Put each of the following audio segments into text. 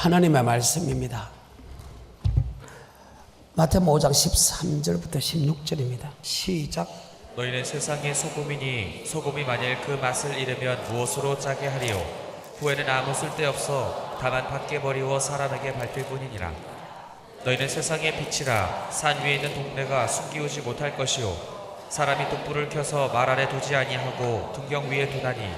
하나님의 말씀입니다. 마태복음 5장 13절부터 16절입니다. 시작. 너희는 세상의 소금이니 소금이 만일 그 맛을 잃으면 무엇으로 짜게 하리요? 후에는 아무 쓸데없어 다만 밖에 버리워 사람에게 밟힐 뿐이니라. 너희는 세상의 빛이라. 산 위에 있는 동네가 숨기우지 못할 것이요 사람이 등불을 켜서 말 아래 두지 아니하고 등경 위에 두나니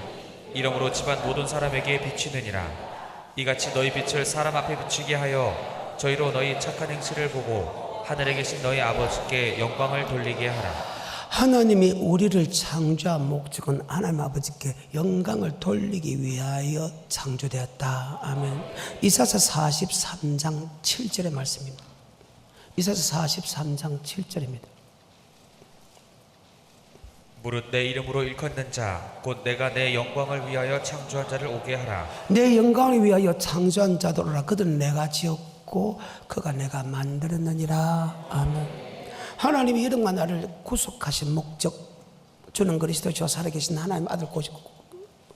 이러므로 집안 모든 사람에게 비치느니라. 이같이 너희 빛을 사람 앞에 비치게 하여 저희로 너희 착한 행실을 보고 하늘에 계신 너희 아버지께 영광을 돌리게 하라. 하나님이 우리를 창조한 목적은 하나님 아버지께 영광을 돌리기 위하여 창조되었다. 아멘. 이사야 43장 7절의 말씀입니다. 이사야 43장 7절입니다. 무릇 내 이름으로 일컫는 자 곧 내가 내 영광을 위하여 창조한 자를 오게 하라. 내 영광을 위하여 창조한 자들아 그들은 내가 지었고 그가 내가 만들었느니라. 아멘. 하나님이 이름과 나를 구속하신 목적, 주는 그리스도 저 살아계신 하나님 아들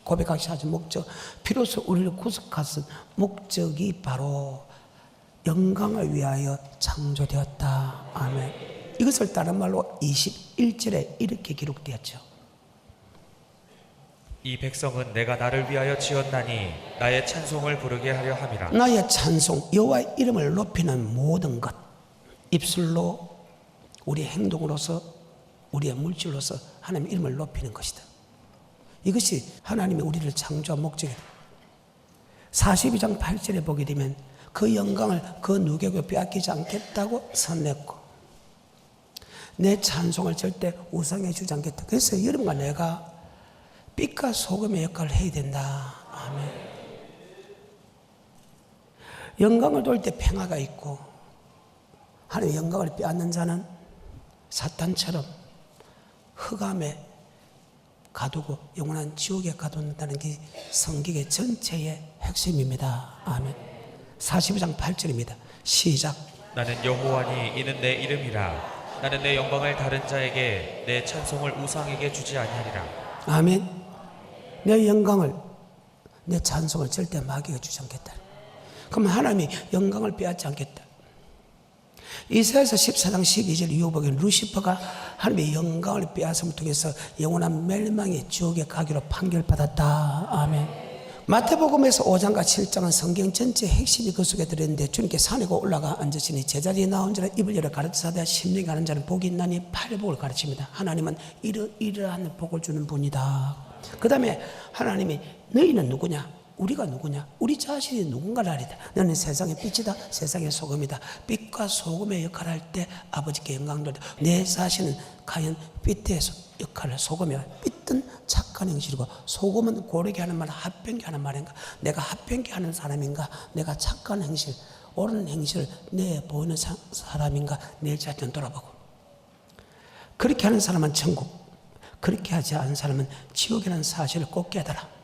고백하시 하신 목적, 비로소 우리를 구속하신 목적이 바로 영광을 위하여 창조되었다. 아멘. 이것을 다른 말로 21절에 이렇게 기록되었죠. 이 백성은 내가 나를 위하여 지었나니 나의 찬송을 부르게 하려 함이라. 나의 찬송, 여호와의 이름을 높이는 모든 것, 입술로, 우리의 행동으로서, 우리의 물질로서 하나님의 이름을 높이는 것이다. 이것이 하나님이 우리를 창조한 목적이다. 42장 8절에 보게 되면 그 영광을 그 누구에게 빼앗기지 않겠다고 선냈고 내 찬송을 절대 우상해 주지 않겠다. 그래서 여러분과 내가 빛과 소금의 역할을 해야 된다. 아멘. 영광을 돌 때 평화가 있고 하나님의 영광을 빼앗는 자는 사탄처럼 흑암에 가두고 영원한 지옥에 가둔다는 게 성경의 전체의 핵심입니다. 아멘. 42장 8절입니다. 시작. 나는 여호와니 이는 내 이름이라. 나는 내 영광을 다른 자에게 내 찬송을 우상에게 주지 아니하리라. 아멘. 내 영광을 내 찬송을 절대 마귀가 주지 않겠다. 그럼 하나님이 영광을 빼앗지 않겠다. 이사야서 14장 12절 이후 보기엔 루시퍼가 하나님의 영광을 빼앗음을 통해서 영원한 멸망의 지옥에 가기로 판결받았다. 아멘. 마태복음에서 5장과 7장은 성경 전체의 핵심이 그 속에 들어있는데 주님께 산에 올라가 앉으시니 제자리에 나온 자는 입을 열어 가르치사대 10년 가는 자는 복이 있나니 팔복을 가르칩니다. 하나님은 이러한 복을 주는 분이다. 그 다음에 하나님이 너희는 누구냐? 우리가 누구냐? 우리 자신이 누군가를 알리다. 너는 세상의 빛이다. 세상의 소금이다. 빛과 소금의 역할을 할 때 아버지께 영광 돌리다. 내 자신은 과연 빛의 역할을 소금이야. 빛은 착한 행실이고 소금은 고르게 하는 말, 합병게 하는 말인가? 내가 합병게 하는 사람인가? 내가 착한 행실, 옳은 행실을 내 보이는 사람인가? 내 자신을 돌아보고. 그렇게 하는 사람은 천국, 그렇게 하지 않은 사람은 지옥이라는 사실을 꼭 깨달아.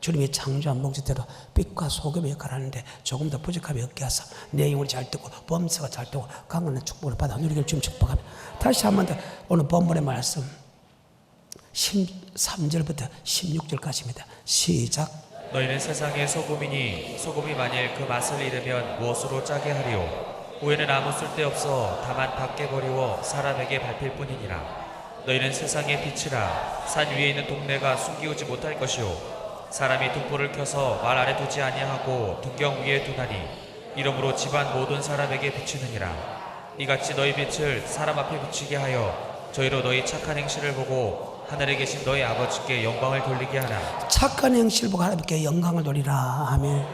주님이 창조한 목적대로 빛과 소금의 역할을 하는데 조금 더 부족함이 없게 하사 내 영혼이 잘 뜨고 범사가 잘 뜨고 강건한 축복을 받아 누리기를 주님 축복합니다. 다시 한 번 더 오늘 본문의 말씀 13절부터 16절까지입니다. 시작. 너희는 세상의 소금이니 소금이 만일 그 맛을 잃으면 무엇으로 짜게 하리요? 후에는 아무 쓸데없어 다만 밖에 버리워 사람에게 밟힐 뿐이니라. 너희는 세상의 빛이라. 산 위에 있는 동네가 숨기우지 못할 것이요 사람이 등불을 켜서 말 아래 두지 아니하고 등경 위에 두나니 이러므로 집안 모든 사람에게 비치느니라. 이같이 너희 빛을 사람 앞에 비치게 하여 저희로 너희 착한 행실을 보고 하늘에 계신 너희 아버지께 영광을 돌리게 하라. 착한 행실을 보고 하나님께 영광을 돌리라. 아멘.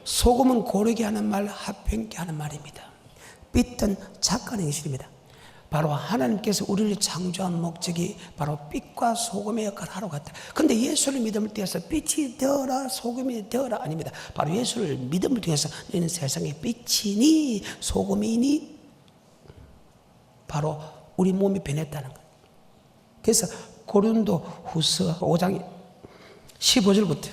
소금은 고르게 하는 말, 합평게 하는 말입니다. 빛은 착한 행실입니다. 바로 하나님께서 우리를 창조한 목적이 바로 빛과 소금의 역할을 하러 갔다. 그런데 예수를 믿음을 통해서 빛이 되어라 소금이 되어라 아닙니다. 바로 예수를 믿음을 통해서 너희는 세상의 빛이니 소금이니 바로 우리 몸이 변했다는 거예요. 그래서 고린도 후서 5장 15절부터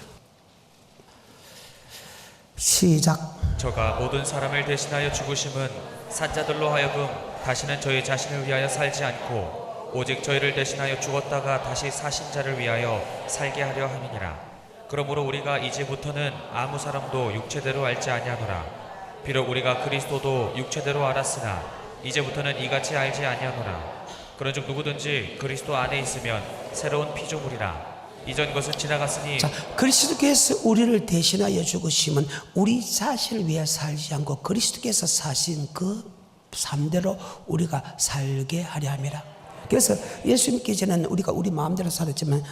시작. 저가 모든 사람을 대신하여 죽으심은 산자들로 하여금 다시는 저희 자신을 위하여 살지 않고 오직 저희를 대신하여 죽었다가 다시 사신 자를 위하여 살게 하려 함이니라. 그러므로 우리가 이제부터는 아무 사람도 육체대로 알지 아니하노라. 비록 우리가 그리스도도 육체대로 알았으나 이제부터는 이같이 알지 아니하노라. 그런즉 누구든지 그리스도 안에 있으면 새로운 피조물이라. 이전 것은 지나갔으니 자, 그리스도께서 우리를 대신하여 죽으심은 우리 자신을 위해 살지 않고 그리스도께서 사신 그 삶대로 우리가 살게 하려 함이라. 그래서 예수 믿기 전에는 우리가 우리 마음대로 살았지만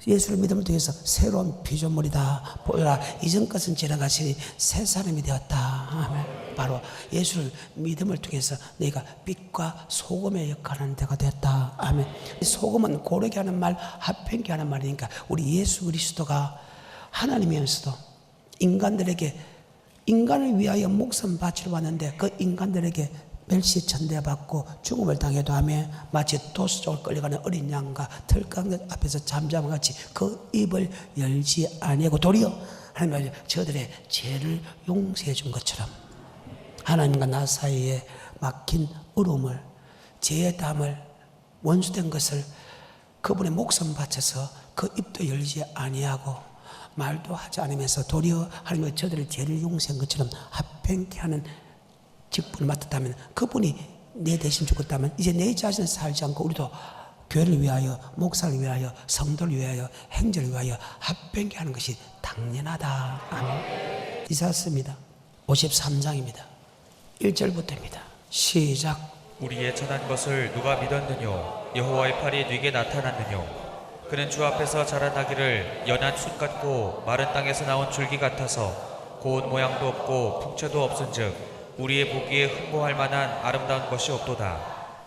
예수를 믿음을 통해서 새로운 피조물이다. 보라, 이전 것은 지나가시니 새 사람이 되었다. 아멘. 바로 예수를 믿음을 통해서 너희가 빛과 소금의 역할하는 데가 되었다. 아멘. 소금은 고르게 하는 말, 합평케 하는 말이니까 우리 예수 그리스도가 하나님이면서도 인간을 위하여 목숨 바치러 왔는데 그 인간들에게 멸시 천대받고 죽음을 당해도 하며 마치 도수 쪽을 끌려가는 어린 양과 털강 앞에서 잠잠한 같이 그 입을 열지 아니하고 도리어 하나님 저들의 죄를 용서해 준 것처럼 하나님과 나 사이에 막힌 어려움을 죄의 담을 원수된 것을 그분의 목숨 바쳐서 그 입도 열지 아니하고 말도 하지 않으면서 도리어 하나님과 저들의 죄를 용서한 것처럼 합평케 하는 직분을 맡았다면 그분이 내 대신 죽었다면 이제 내 자신을 살지 않고 우리도 교회를 위하여 목사를 위하여 성도를 위하여 행제를 위하여 합평케 하는 것이 당연하다. 아멘. 이사였습니다. 53장입니다 1절부터입니다 시작. 우리의 전한 것을 누가 믿었느뇨? 여호와의 팔이 네게 나타났느뇨? 그는 주 앞에서 자라나기를 연한 숯 같고 마른 땅에서 나온 줄기 같아서 고운 모양도 없고 풍채도 없은즉 우리의 보기에 흠모할 만한 아름다운 것이 없도다.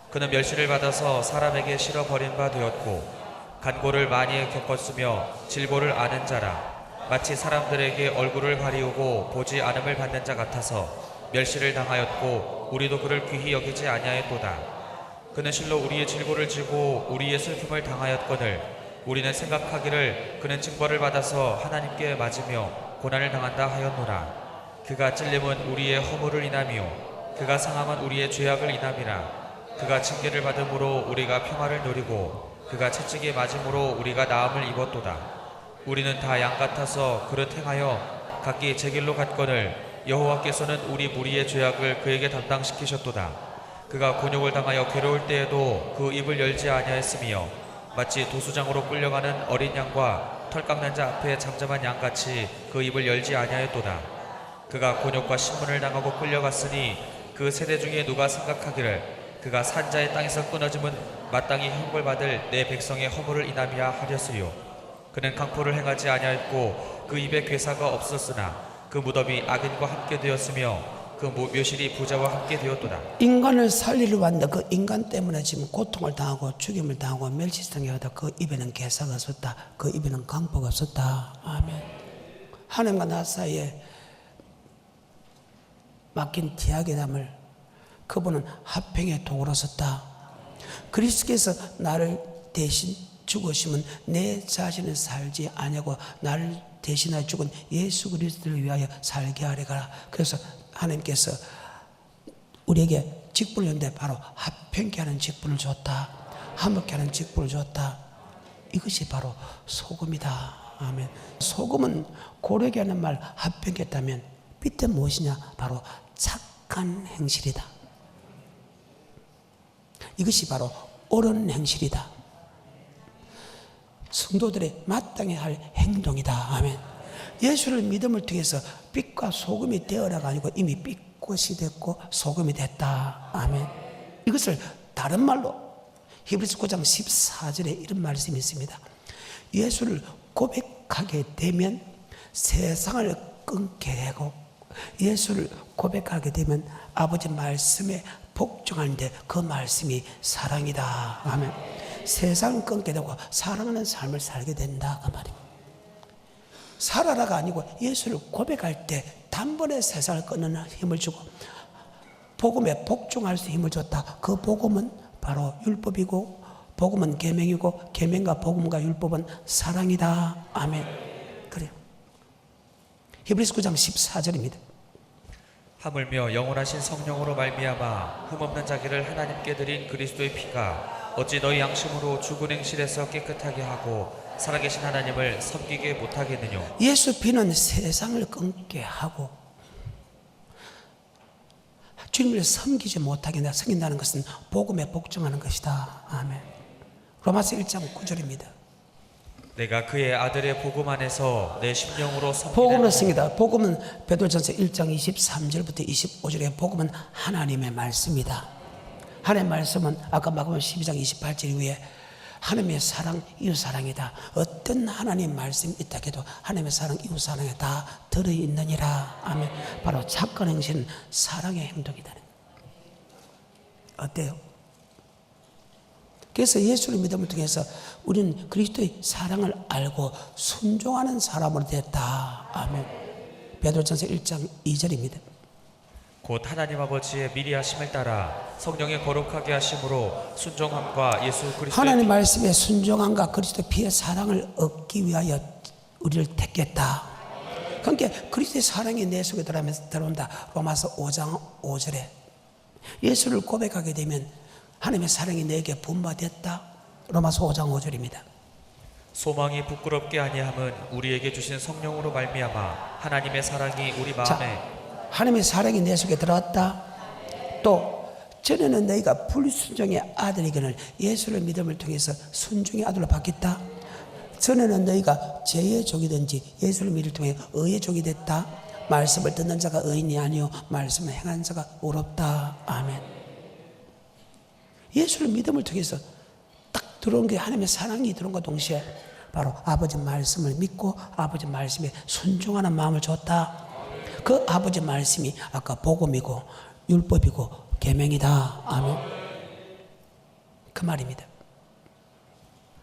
그는 멸시를 받아서 사람에게 실어 버린 바 되었고 간고를 많이 겪었으며 질고를 아는 자라. 마치 사람들에게 얼굴을 가리우고 보지 않음을 받는 자 같아서 멸시를 당하였고 우리도 그를 귀히 여기지 아니하였도다. 그는 실로 우리의 질고를 지고 우리의 슬픔을 당하였거늘 우리는 생각하기를 그는 징벌을 받아서 하나님께 맞으며 고난을 당한다 하였노라. 그가 찔림은 우리의 허물을 인함이요 그가 상함은 우리의 죄악을 인함이라. 그가 징계를 받음으로 우리가 평화를 누리고 그가 채찍에 맞음으로 우리가 나음을 입었도다. 우리는 다 양 같아서 그릇 행하여 각기 제 길로 갔거늘 여호와께서는 우리 무리의 죄악을 그에게 담당시키셨도다. 그가 곤욕을 당하여 괴로울 때에도 그 입을 열지 아니하였으며 마치 도수장으로 끌려가는 어린 양과 털 깎는 자 앞에 잠잠한 양같이 그 입을 열지 아니하였도다. 그가 곤욕과 신문을 당하고 끌려갔으니 그 세대 중에 누가 생각하기를 그가 산자의 땅에서 끊어짐은 마땅히 형벌받을 내 백성의 허물을 인함이야 하렸으요. 그는 강포를 행하지 아니하였고 그 입에 괴사가 없었으나 그 무덤이 악인과 함께 되었으며 그 묘실이 부자와 함께 되었도다. 인간을 살리러 왔는데 그 인간 때문에 지금 고통을 당하고 죽임을 당하고 멸시당하다. 그 입에는 괴사가 없었다. 그 입에는 강포가 없었다. 아멘. 하나님과 나 사이에 맡긴 죄악의 담을 그분은 합평의 도구로 썼다. 그리스도께서 나를 대신 죽으시면 내 자신을 살지 아니하고 나를 대신하여 죽은 예수 그리스도를 위하여 살게 하려고. 그래서 하나님께서 우리에게 직분을 줬는데 바로 합평케 하는 직분을 줬다. 화목케 하는 직분을 줬다. 이것이 바로 소금이다. 아멘. 소금은 고르게 하는 말 합평케 했다면 빛은 무엇이냐? 바로 착한 행실이다. 이것이 바로 옳은 행실이다. 성도들의 마땅히 할 행동이다. 아멘. 예수를 믿음을 통해서 빛과 소금이 되어라가 아니고 이미 빛꽃이 됐고 소금이 됐다. 아멘. 이것을 다른 말로 히브리서 9장 14절에 이런 말씀이 있습니다. 예수를 고백하게 되면 세상을 끊게 되고 예수를 고백하게 되면 아버지 말씀에 복종하는데 그 말씀이 사랑이다. 아멘. 세상을 끊게 되고 사랑하는 삶을 살게 된다. 그 말입니다. 살아라가 아니고 예수를 고백할 때 단번에 세상을 끊는 힘을 주고 복음에 복종할 수 힘을 줬다. 그 복음은 바로 율법이고 복음은 계명이고 계명과 복음과 율법은 사랑이다. 아멘. 그래요. 히브리서 9장 14절입니다. 하물며 영원하신 성령으로 말미암아 흠없는 자기를 하나님께 드린 그리스도의 피가 어찌 너희 양심으로 죽은 행실에서 깨끗하게 하고 살아계신 하나님을 섬기게 못하겠느냐. 예수 비는 세상을 끊게 하고 주님을 섬기지 못하게 섬긴다는 것은 복음에 복종하는 것이다. 아멘. 로마서 1장 9절입니다. 내가 그의 아들의 복음 안에서 내 심령으로 섬기는 복음으로 승이다. 복음은 베드로전서 1장 23절부터 25절의 복음은 하나님의 말씀이다. 하나님의 말씀은 아까 마가복음 12장 28절 이후에 하나님의 사랑, 이웃사랑이다. 어떤 하나님의 말씀이 있다 해도 하나님의 사랑, 이웃사랑에 다 들어있느니라. 아멘. 바로 착한 행실은 사랑의 행동이다. 어때요? 그래서 예수를 믿음을 통해서 우리는 그리스도의 사랑을 알고 순종하는 사람으로 됐다. 아멘. 베드로전서 1장 2절입니다. 곧 하나님 아버지의 미리 하심을 따라 성령의 거룩하게 하심으로 순종함과 예수 그리스도의 하나님 말씀에 순종함과 그리스도 피의 사랑을 얻기 위하여 우리를 택했다. 그러니까 그리스도의 사랑이 내 속에 들어온다. 로마서 5장 5절에 예수를 고백하게 되면 하나님의 사랑이 내게 분바됐다. 로마서 5장 5절입니다. 소망이 부끄럽게 아니함은 우리에게 주신 성령으로 말미암아 하나님의 사랑이 우리 마음에 자, 하나님의 사랑이 내 속에 들어왔다. 또 전에는 너희가 불순종의 아들이거늘 예수를 믿음을 통해서 순종의 아들로 바뀌었다. 전에는 너희가 죄의 종이든지 예수를 믿음을 통해 의의 종이 됐다. 말씀을 듣는 자가 의인이 아니요 말씀을 행하는 자가 의롭다. 아멘. 예수를 믿음을 통해서 딱 들어온 게 하나님의 사랑이 들어온 것과 동시에 바로 아버지 말씀을 믿고 아버지 말씀에 순종하는 마음을 줬다. 그 아버지 말씀이 아까 복음이고 율법이고 계명이다. 아멘. 그 말입니다.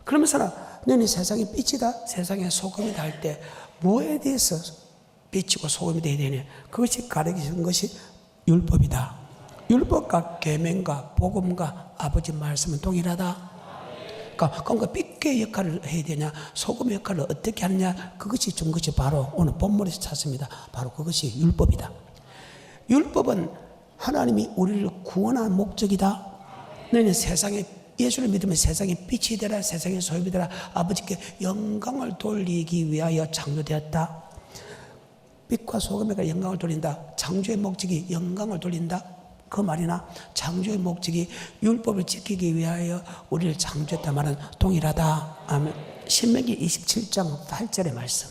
그러면서 너는 세상의 빛이다, 세상의 소금이다 할 때 뭐에 대해서 빛이고 소금이 되어야 되냐? 그것이 가르치는 것이 율법이다. 율법과 계명과 복음과 아버지 말씀은 동일하다. 그러니까 빛의 역할을 해야 되냐, 소금의 역할을 어떻게 하느냐, 그것이 준 것이 바로 오늘 본문에서 찾습니다. 바로 그것이 율법이다. 율법은 하나님이 우리를 구원하는 목적이다. 너희는 세상에 예수를 믿으면 세상의 빛이 되라, 세상의 소금이 되라, 아버지께 영광을 돌리기 위하여 창조되었다. 빛과 소금에게 영광을 돌린다. 창조의 목적이 영광을 돌린다. 그 말이나 창조의 목적이 율법을 지키기 위하여 우리를 창조했다 말은 동일하다. 아멘. 신명기 27장 8절의 말씀.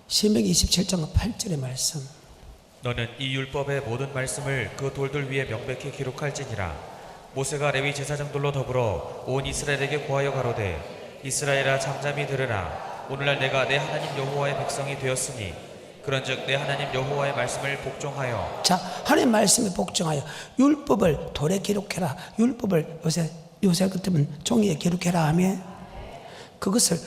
신명기 27장 8절의 말씀. 너는 이 율법의 모든 말씀을 그 돌들 위에 명백히 기록할지니라. 모세가 레위 제사장들로 더불어 온 이스라엘에게 고하여 가로되 이스라엘아 잠잠히 들으라. 오늘날 내가 내 하나님 여호와의 백성이 되었으니 그런즉 내 하나님 여호와의 말씀을 복종하여. 자, 하나님 말씀에 복종하여 율법을 돌에 기록해라. 율법을 요새 같으면 종이에 기록해라 하면 그것을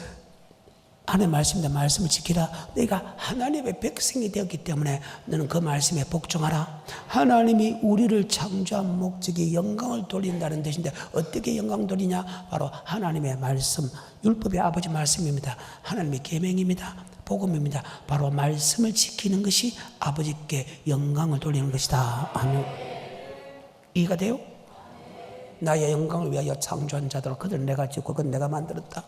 하나님 말씀입니다. 말씀을 지키라. 내가 하나님의 백성이 되었기 때문에 너는 그 말씀에 복종하라. 하나님이 우리를 창조한 목적이 영광을 돌린다는 뜻인데 어떻게 영광 돌리냐? 바로 하나님의 말씀, 율법의 아버지 말씀입니다. 하나님의 계명입니다. 복음입니다. 바로 말씀을 지키는 것이 아버지께 영광을 돌리는 것이다. 아멘. 이해가 돼요? 나의 영광을 위하여 창조한 자들, 그들은 내가 짓고 그건 내가 만들었다.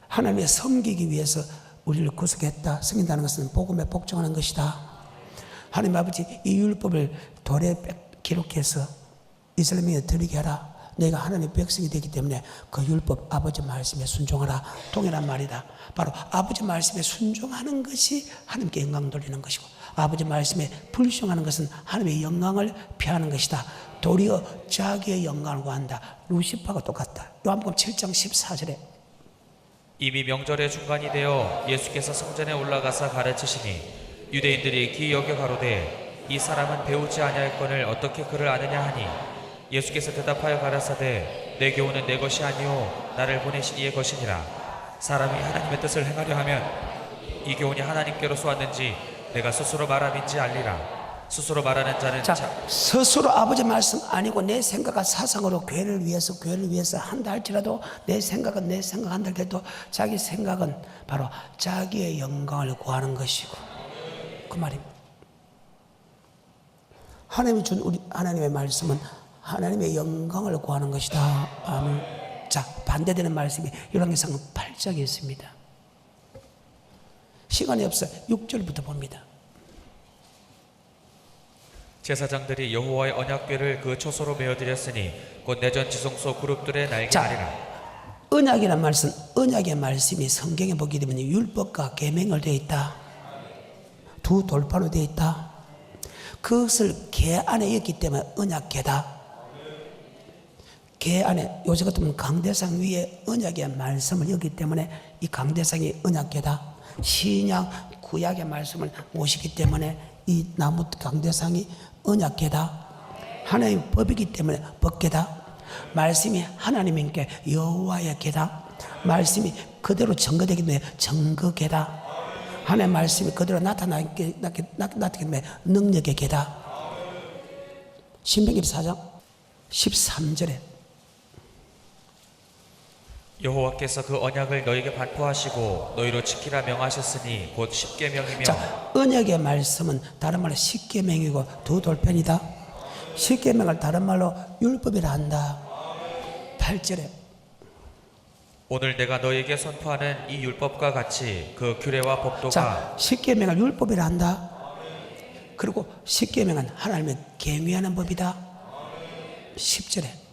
하나님의 섬기기 위해서 우리를 구속했다. 섬긴다는 것은 복음에 복종하는 것이다. 하나님 아버지 이 율법을 돌에 기록해서 이스라엘에 드리게 하라. 내가 하나님의 백성이 되기 때문에 그 율법 아버지 말씀에 순종하라. 동일한 말이다. 바로 아버지 말씀에 순종하는 것이 하나님께 영광 돌리는 것이고 아버지 말씀에 불순종하는 것은 하나님의 영광을 피하는 것이다. 도리어 자기의 영광을 구한다. 루시파가 똑같다. 요한복음 7장 14절에 이미 명절의 중간이 되어 예수께서 성전에 올라가사 가르치시니 유대인들이 기여겨 가로되 이 사람은 배우지 아니할거늘 어떻게 그를 아느냐 하니 예수께서 대답하여 가라사대 내 교훈은 내 것이 아니오 나를 보내신 이의 것이니라. 사람이 하나님의 뜻을 행하려 하면 이 교훈이 하나님께로서 왔는지 내가 스스로 말함인지 알리라. 스스로 말하는 자는 스스로 아버지 말씀 아니고 내 생각과 사상으로 교회를 위해서 한다 할지라도 내 생각은 내 생각한다 해도 자기 생각은 바로 자기의 영광을 구하는 것이고 그 말입니다. 하나님이 준 우리 하나님의 말씀은 하나님의 영광을 구하는 것이다. 아멘. 반대되는 말씀이 열왕기상 8장에 있습니다. 시간이 없어 6절부터 봅니다. 제사장들이 여호와의 언약궤를 그 초소로 메어드렸으니 곧 내전 지성소 그룹들의 날개하리라. 언약이란 말씀, 언약의 말씀이 성경에 보게 되면 율법과 계명을 되어 있다. 두 돌판으로 되어 있다. 그것을 궤 안에 있기 때문에 언약궤다. 궤 안에 요새 같으면 강대상 위에 언약의 말씀을 여기 때문에 이 강대상이 언약궤다. 신약 구약의 말씀을 모시기 때문에 이 나무 강대상이 언약궤다. 하나님의 법이기 때문에 법궤다. 말씀이 하나님께 여호와의 궤다. 말씀이 그대로 증거되기 때문에 증거궤다. 하나님의 말씀이 그대로 나타나기 때문에 능력의 궤다. 신명기 4장 13절에 여호와께서 그 언약을 너희에게 반포하시고 너희로 지키라 명하셨으니 곧 십계명이며. 자, 언약의 말씀은 다른 말로 십계명이고 두 돌편이다. 십계명을 다른 말로 율법이라 한다. 8절에 오늘 내가 너희에게 선포하는 이 율법과 같이 그 규례와 법도가. 자, 십계명을 율법이라 한다. 그리고 십계명은 하나님의 경외하는 법이다. 10절에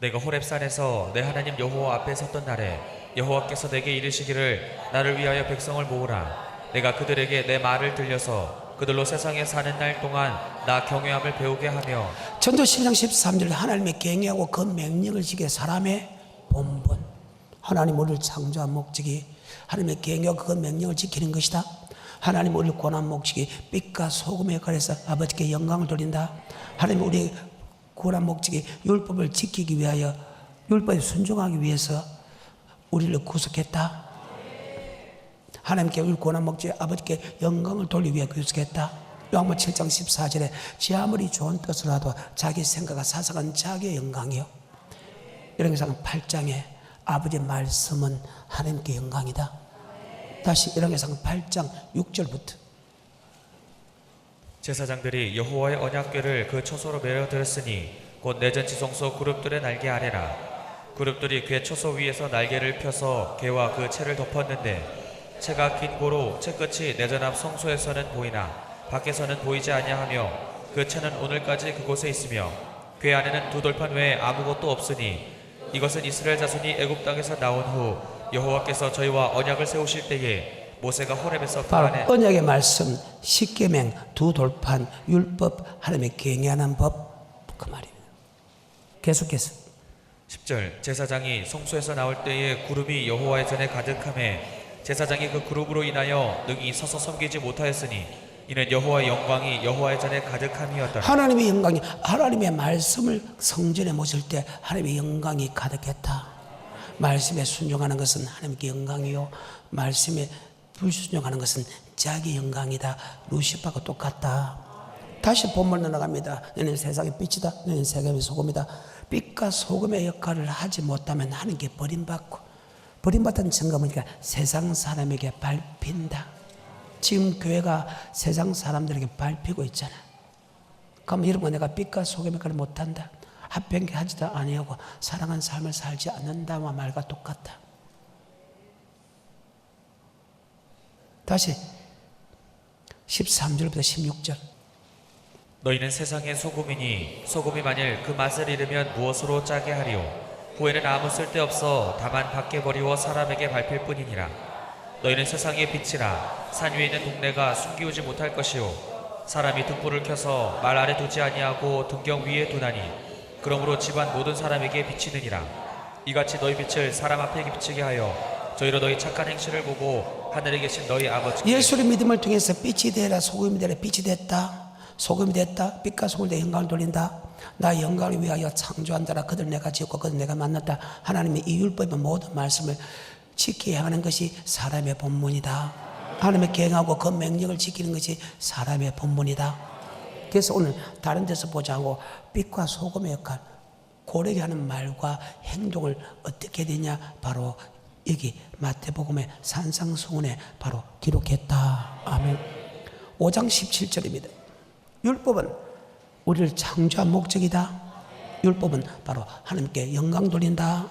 내가 호렙산에서 내 하나님 여호와 앞에 섰던 날에 여호와께서 내게 이르시기를 나를 위하여 백성을 모으라. 내가 그들에게 내 말을 들려서 그들로 세상에 사는 날 동안 나 경외함을 배우게 하며. 전도 10장 13절 하나님의 경외하고 그 명령을 지키는 사람의 본분. 하나님 우리를 창조한 목적이 하나님의 경외하고 그 명령을 지키는 것이다. 하나님 우리를 구원한 목적이 빛과 소금의 역할에서 아버지께 영광을 돌린다. 하나님 우리 구원한 목적이 율법을 지키기 위하여 율법에 순종하기 위해서 우리를 구속했다. 하나님께 우리를 구원한 목적이 아버지께 영광을 돌리기 위해 구속했다. 요한복음 7장 14절에 지 아무리 좋은 뜻을 하도 자기 생각과 사상은 자기의 영광이요. 열왕기상 8장에 아버지의 말씀은 하나님께 영광이다. 다시 열왕기상 8장 6절부터 제사장들이 여호와의 언약궤를 그 초소로 메어들었으니 곧 내전 지성소 그룹들의 날개 아래라. 그룹들이 궤 초소 위에서 날개를 펴서 궤와 그 채를 덮었는데 채가 긴 고로 채 끝이 내전 앞 성소에서는 보이나 밖에서는 보이지 아니하며 그 채는 오늘까지 그곳에 있으며 궤 안에는 두 돌판 외에 아무것도 없으니 이것은 이스라엘 자손이 애굽 땅에서 나온 후 여호와께서 저희와 언약을 세우실 때에 모세가 호렙에서 바로 안에. 언약의 말씀, 십계명, 두 돌판, 율법, 하나님의 경외하는 법, 그 말입니다. 계속해서 10절 제사장이 성소에서 나올 때에 구름이 여호와의 전에 가득하매 제사장이 그 구름으로 인하여 능히 서서 섬기지 못하였으니 이는 여호와의 영광이 여호와의 전에 가득함이었더라. 하나님의 영광이 하나님의 말씀을 성전에 모실 때 하나님의 영광이 가득했다. 말씀에 순종하는 것은 하나님께 영광이요 말씀에 불순종하는 것은 자기 영광이다. 루시파가 똑같다. 다시 본문으로 나갑니다. 너는 세상의 빛이다. 너는 세상의 소금이다. 빛과 소금의 역할을 하지 못하면 하나님께 버림받고 버림받은 증거는 세상 사람에게 밟힌다. 지금 교회가 세상 사람들에게 밟히고 있잖아. 그럼 이런 거 내가 빛과 소금의 역할을 못한다. 합병케 하지도 아니하고 사랑한 삶을 살지 않는다와 말과 똑같다. 다시 13절부터 16절 너희는 세상의 소금이니 소금이 만일 그 맛을 잃으면 무엇으로 짜게 하리오. 후에는 아무 쓸데없어 다만 밖에 버리워 사람에게 밟힐 뿐이니라. 너희는 세상의 빛이라. 산 위에 있는 동네가 숨기우지 못할 것이요 사람이 등불을 켜서 말 아래 두지 아니하고 등경 위에 두나니 그러므로 집안 모든 사람에게 비치느니라. 이같이 너희 빛을 사람 앞에 비치게 하여 저희로 너희 착한 행실을 보고 하늘에 계신 너희 아버지께. 예수의 믿음을 통해서 빛이 되라 소금이 되라 빛이 됐다. 소금이 됐다. 빛과 소금을 내 영광을 돌린다. 나 영광을 위하여 창조한 자라. 그들 내가 지었고 그들 내가 만났다. 하나님의 이 율법의 모든 말씀을 지키게 하는 것이 사람의 본문이다. 하나님의 계행하고 그 명령을 지키는 것이 사람의 본문이다. 그래서 오늘 다른 데서 보지 않고 빛과 소금의 역할 고르게 하는 말과 행동을 어떻게 되냐 바로 여기 마태복음의 산상수훈에 바로 기록했다. 아멘. 5장 17절입니다. 율법은 우리를 창조한 목적이다. 율법은 바로 하나님께 영광 돌린다.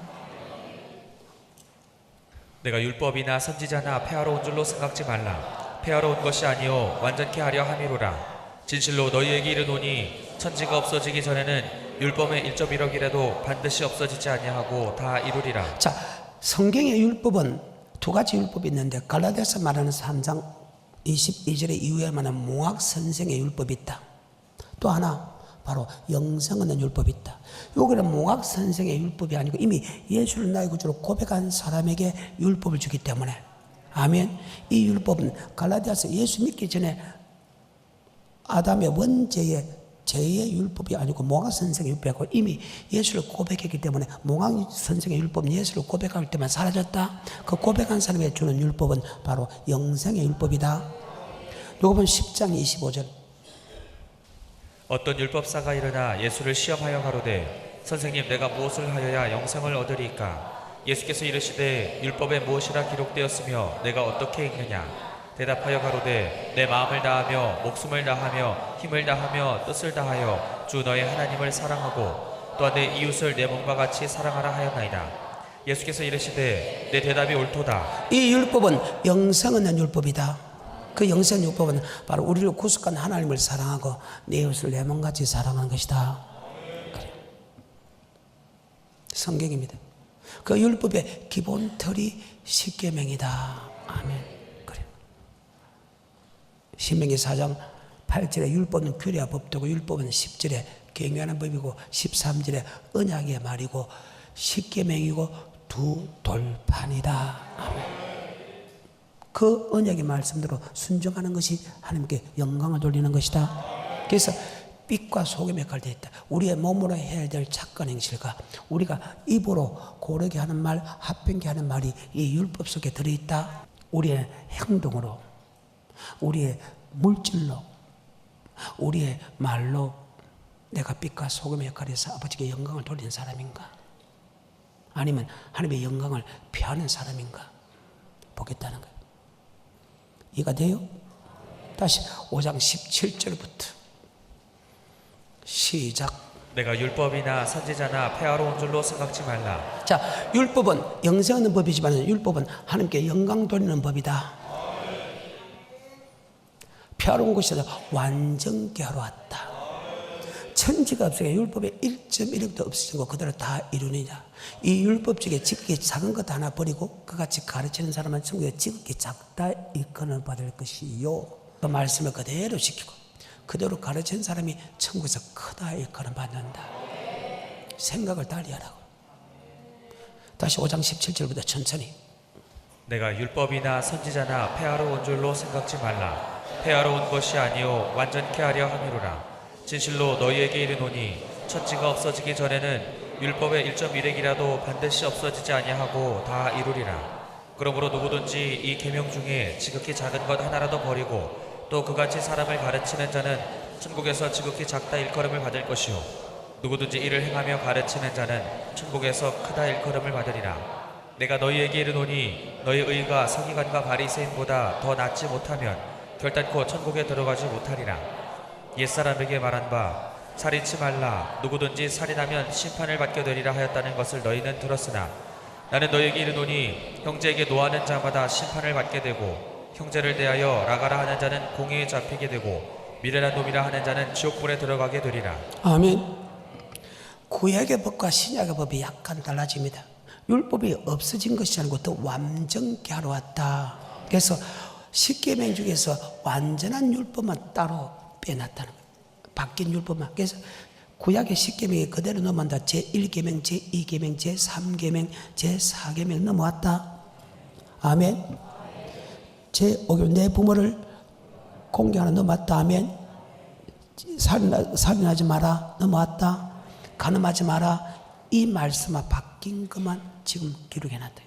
내가 율법이나 선지자나 폐하러 온 줄로 생각지 말라. 폐하러 온 것이 아니요 완전케 하려 함이로라. 진실로 너희에게 이르노니 천지가 없어지기 전에는 율법의 1.1억이라도 반드시 없어지지 아니하고 다 이루리라. 자, 성경의 율법은 두 가지 율법이 있는데 갈라디아서 말하는 3장 22절의 이후에 말하는 몽학 선생의 율법이 있다. 또 하나 바로 영생 얻는 율법이 있다. 여기는 몽학 선생의 율법이 아니고 이미 예수를 나의 구주로 고백한 사람에게 율법을 주기 때문에, 아멘. 이 율법은 갈라디아서 예수 믿기 전에 아담의 원죄의 죄의 율법이 아니고 몽학 선생의 율법이고, 이미 예수를 고백했기 때문에 몽학 선생의 율법은 예수를 고백할 때만 사라졌다. 그 고백한 사람에게 주는 율법은 바로 영생의 율법이다. 요거는 10장 25절. 어떤 율법사가 일어나 예수를 시험하여 가로되 선생님 내가 무엇을 하여야 영생을 얻으리이까? 예수께서 이르시되 율법에 무엇이라 기록되었으며 내가 어떻게 읽느냐? 대답하여 가로되 내 마음을 다하며 목숨을 다하며 힘을 다하며 뜻을 다하여 주 너의 하나님을 사랑하고 또한 내 이웃을 내 몸과 같이 사랑하라 하였나이다. 예수께서 이르시되 내 대답이 옳도다. 이 율법은 영생 얻는 율법이다. 그 영생 율법은 바로 우리를 구속한 하나님을 사랑하고 내 이웃을 내 몸같이 사랑하는 것이다. 그래. 성경입니다. 그 율법의 기본 틀이 십계명이다. 아멘. 그래. 신명기 4장 8절에 율법은 규례와 법도고, 율법은 10절에 경유하는 법이고, 13절에 언약의 말이고, 십계명이고 두 돌판이다. 아멘. 그 언약의 말씀대로 순종하는 것이 하나님께 영광을 돌리는 것이다. 그래서 빛과 소금에 갈려 있다. 우리의 몸으로 해야 될 착한 행실과 우리가 입으로 고르게 하는 말, 합병케 하는 말이 이 율법 속에 들어있다. 우리의 행동으로, 우리의 물질로, 우리의 말로 내가 빛과 소금의 역할에서 아버지께 영광을 돌리는 사람인가? 아니면 하나님의 영광을 피하는 사람인가? 보겠다는 거예요. 이해가 돼요? 다시 5장 17절부터 시작. 내가 율법이나 선지자나 폐하러 온 줄로 생각지 말라. 자, 율법은 영생 얻는 법이지만 율법은 하나님께 영광 돌리는 법이다. 폐하러 온 것이 아니라 완전케 하러 왔다. 천지가 없으니까 율법의 1.1억도 없어진 거 그대로 다 이루느냐. 이 율법 중에 지극히 작은 것 하나 버리고 그같이 가르치는 사람은 천국에 지극히 작다 일컬음을 받을 것이요. 그 말씀을 그대로 지키고 그대로 가르치는 사람이 천국에서 크다 일컬음 받는다. 생각을 달리 하라고. 다시 5장 17절부터 천천히. 내가 율법이나 선지자나 폐하러 온 줄로 생각지 말라. 폐하러 온 것이 아니요 완전케 하려 함이로라. 진실로 너희에게 이르노니 천지가 없어지기 전에는 율법의 1.1억이라도 반드시 없어지지 아니하고 다 이루리라. 그러므로 누구든지 이 계명 중에 지극히 작은 것 하나라도 버리고 또 그같이 사람을 가르치는 자는 천국에서 지극히 작다 일컬음을 받을 것이요 누구든지 이를 행하며 가르치는 자는 천국에서 크다 일컬음을 받으리라. 내가 너희에게 이르노니 너희 의가 서기관과 바리새인보다 더 낫지 못하면 결단코 천국에 들어가지 못하리라. 옛사람에게 말한 바 살인치 말라. 누구든지 살인하면 심판을 받게 되리라 하였다는 것을 너희는 들었으나 나는 너희에게 이르노니 형제에게 노하는 자마다 심판을 받게 되고 형제를 대하여 라가라 하는 자는 공회에 잡히게 되고 미련한 놈이라 하는 자는 지옥불에 들어가게 되리라. 아멘. 구약의 법과 신약의 법이 약간 달라집니다. 율법이 없어진 것이 아니고 더 완전케 하러 왔다. 그래서 십계명 중에서 완전한 율법만 따로 빼놨다는 거예요. 바뀐 율법만. 그래서 구약의 십계명이 그대로 넘어간다. 제1계명, 제2계명, 제3계명, 제4계명 넘어왔다. 아멘. 제5계명 내 부모를 공경하는 넘어왔다. 아멘. 살인하지 마라 넘어왔다. 간음하지 마라. 이 말씀만 바뀐 것만 지금 기록해놨다.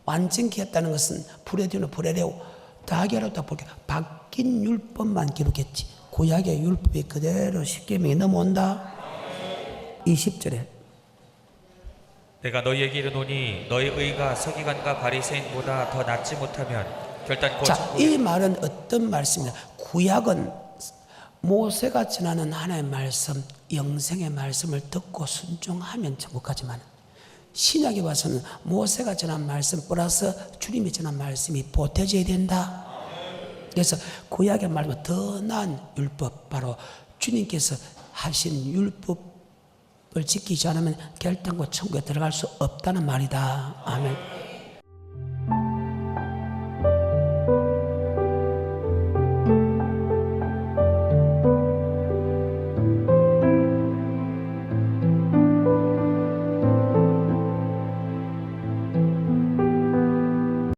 완전케 했다는 것은 브레디노 브레레오 다게로다 볼게 바뀐 율법만 기록했지. 구약의 율법이 그대로 십계명이 넘어온다. 20절에 내가 너희에게 이르노니 너희 의가 서기관과 바리새인보다 더 낫지 못하면 결단코 자, 이 말은 어떤 말씀이냐. 구약은 모세가 전하는 하나님의 말씀, 영생의 말씀을 듣고 순종하면 천국 가지만 신약에 와서는 모세가 전한 말씀 플러스 주님이 전한 말씀이 보태져야 된다. 그래서 구약의 말보다 더 나은 율법, 바로 주님께서 하신 율법을 지키지 않으면 결단코 천국에 들어갈 수 없다는 말이다. 아멘.